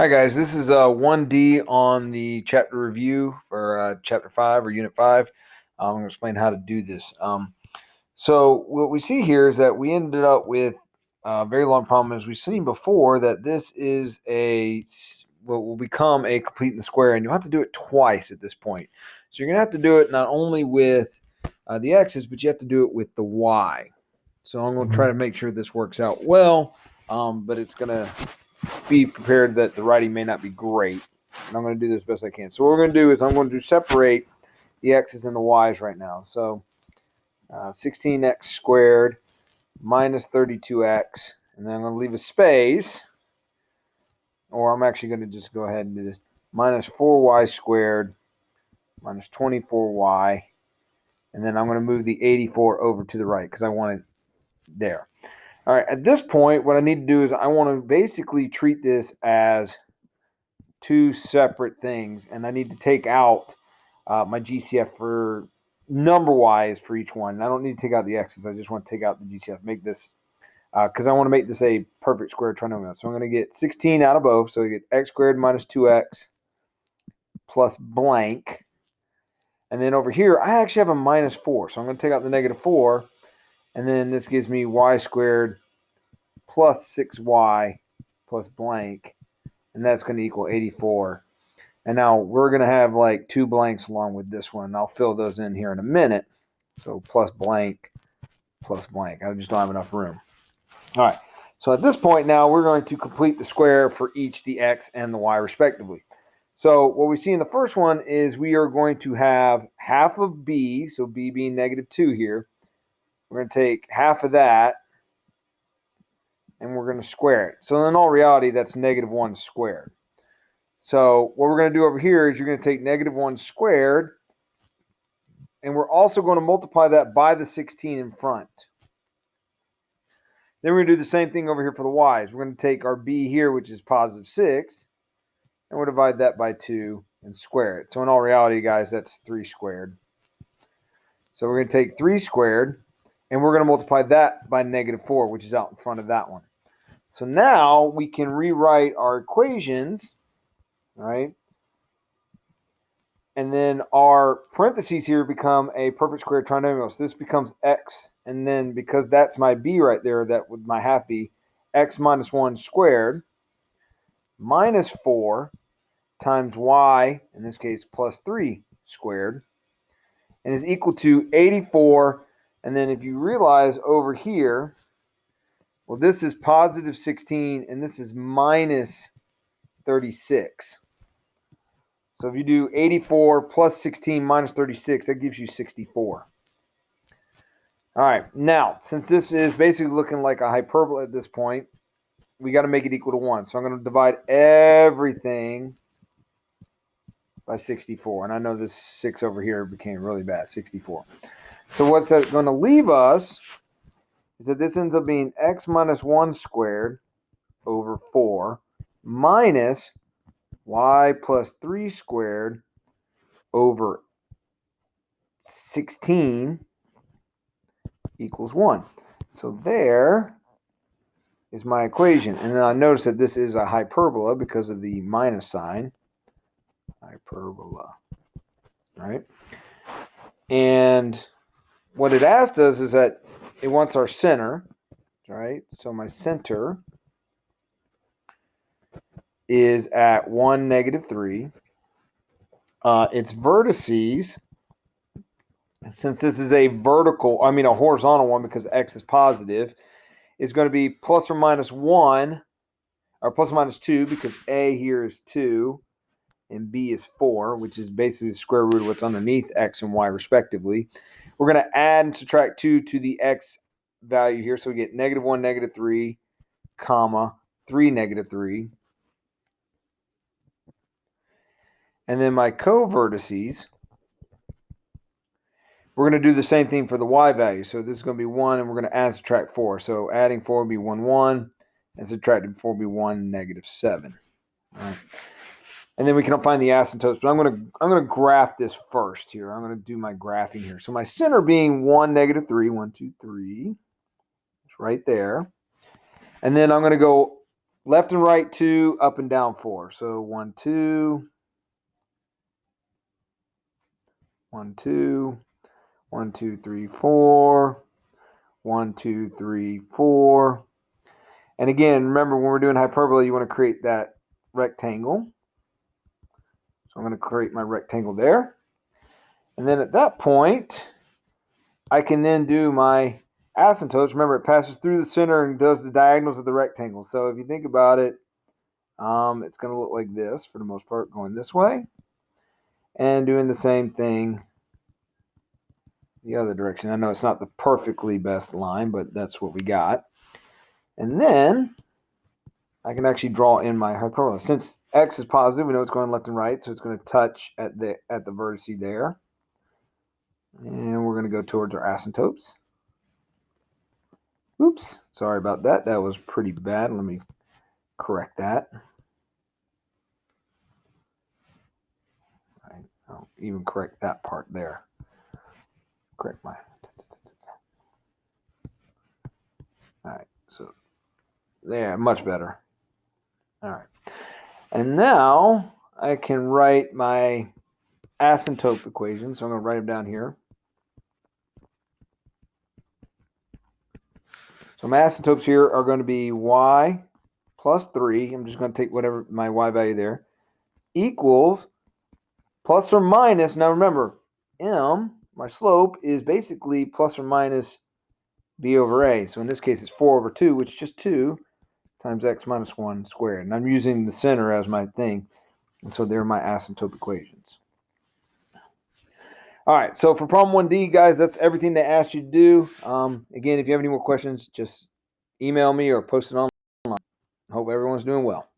Hi guys, this is 1D on the chapter review for chapter 5 or unit 5. I'm going to explain how to do this. So what we see here is that we ended up with a very long problem, as we've seen before, that this is what will become a complete in the square, and you'll have to do it twice at this point. So you're going to have to do it not only with the x's, but you have to do it with the y. So I'm going to try to make sure this works out well, but it's going to be prepared that the writing may not be great. And I'm going to do this best I can. So what we're going to do is I'm going to separate the x's and the y's right now. So 16x squared minus 32x, and then I'm going to leave a space, or I'm actually going to just go ahead and do this. Minus 4y squared minus 24y, and then I'm going to move the 84 over to the right because I want it there. All right, at this point, what I need to do is I want to basically treat this as two separate things, and I need to take out my GCF for number-wise for each one. And I don't need to take out the x's. I just want to take out the GCF, make this, because I want to make this a perfect square trinomial. So I'm going to get 16 out of both. So you get x squared minus 2x plus blank. And then over here, I actually have a minus 4. So I'm going to take out the negative 4. And then this gives me y squared plus 6y plus blank. And that's going to equal 84. And now we're going to have like two blanks along with this one. I'll fill those in here in a minute. So plus blank, plus blank. I just don't have enough room. All right. So at this point now, we're going to complete the square for each the x and the y respectively. So what we see in the first one is we are going to have half of b, so b being negative 2 here. We're going to take half of that, and we're going to square it. So in all reality, that's negative 1 squared. So what we're going to do over here is you're going to take negative 1 squared, and we're also going to multiply that by the 16 in front. Then we're going to do the same thing over here for the y's. We're going to take our b here, which is positive 6, and we'll divide that by 2 and square it. So in all reality, guys, that's 3 squared. So we're going to take 3 squared, and we're going to multiply that by negative 4, which is out in front of that one. So now we can rewrite our equations, right? And then our parentheses here become a perfect square trinomial. So this becomes x, and then because that's my b right there, that would my half b, x minus 1 squared minus 4 times y, in this case plus 3 squared, and is equal to 84. And then if you realize over here, well, this is positive 16, and this is minus 36. So if you do 84 plus 16 minus 36, that gives you 64. All right, now, since this is basically looking like a hyperbola at this point, we got to make it equal to 1. So I'm going to divide everything by 64. And I know this 6 over here became really bad, 64. So what's that going to leave us is that this ends up being x minus 1 squared over 4 minus y plus 3 squared over 16 equals 1. So there is my equation. And then I notice that this is a hyperbola because of the minus sign. Hyperbola. Right? And what it asked us is that it wants our center. Right? So my center is at 1, negative 3. Its vertices, since this is a horizontal one because x is positive, is going to be plus or minus 1, or plus or minus 2, because a here is 2 and b is 4, which is basically the square root of what's underneath x and y respectively. We're going to add and subtract 2 to the x value here, so we get negative 1, negative 3, comma, 3, negative 3. And then my co-vertices, we're going to do the same thing for the y value. So this is going to be 1, and we're going to add and subtract 4. So adding 4 would be 1, 1, and subtracting 4 would be 1, negative 7. All right. And then we can find the asymptotes, but I'm going to graph this first here. I'm going to do my graphing here. So my center being 1, negative 3, 1, 2, 3. It's right there. And then I'm going to go left and right 2, up and down 4. So 1, 2, 1, 2, 1, 2, 3, 4, 1, 2, 3, 4. And again, remember when we're doing hyperbola, you want to create that rectangle. So I'm going to create my rectangle there. And then at that point, I can then do my asymptotes. Remember, it passes through the center and does the diagonals of the rectangle. So if you think about it, it's going to look like this for the most part, going this way. And doing the same thing the other direction. I know it's not the perfectly best line, but that's what we got. And then I can actually draw in my hyperbola. Since x is positive, we know it's going left and right, so it's going to touch at the vertice there. And we're going to go towards our asymptotes. Oops, sorry about that. That was pretty bad. Let me correct that. I'll even correct that part there. Correct my. All right, so there, much better. All right, and now I can write my asymptote equation. So I'm going to write them down here. So my asymptotes here are going to be y plus 3. I'm just going to take whatever my y value there equals plus or minus. Now remember, m, my slope, is basically plus or minus b over a. So in this case, it's 4 over 2, which is just 2 times x minus 1 squared. And I'm using the center as my thing. And so they're my asymptote equations. All right, so for problem 1D, guys, that's everything they asked you to do. Again, if you have any more questions, just email me or post it online. Hope everyone's doing well.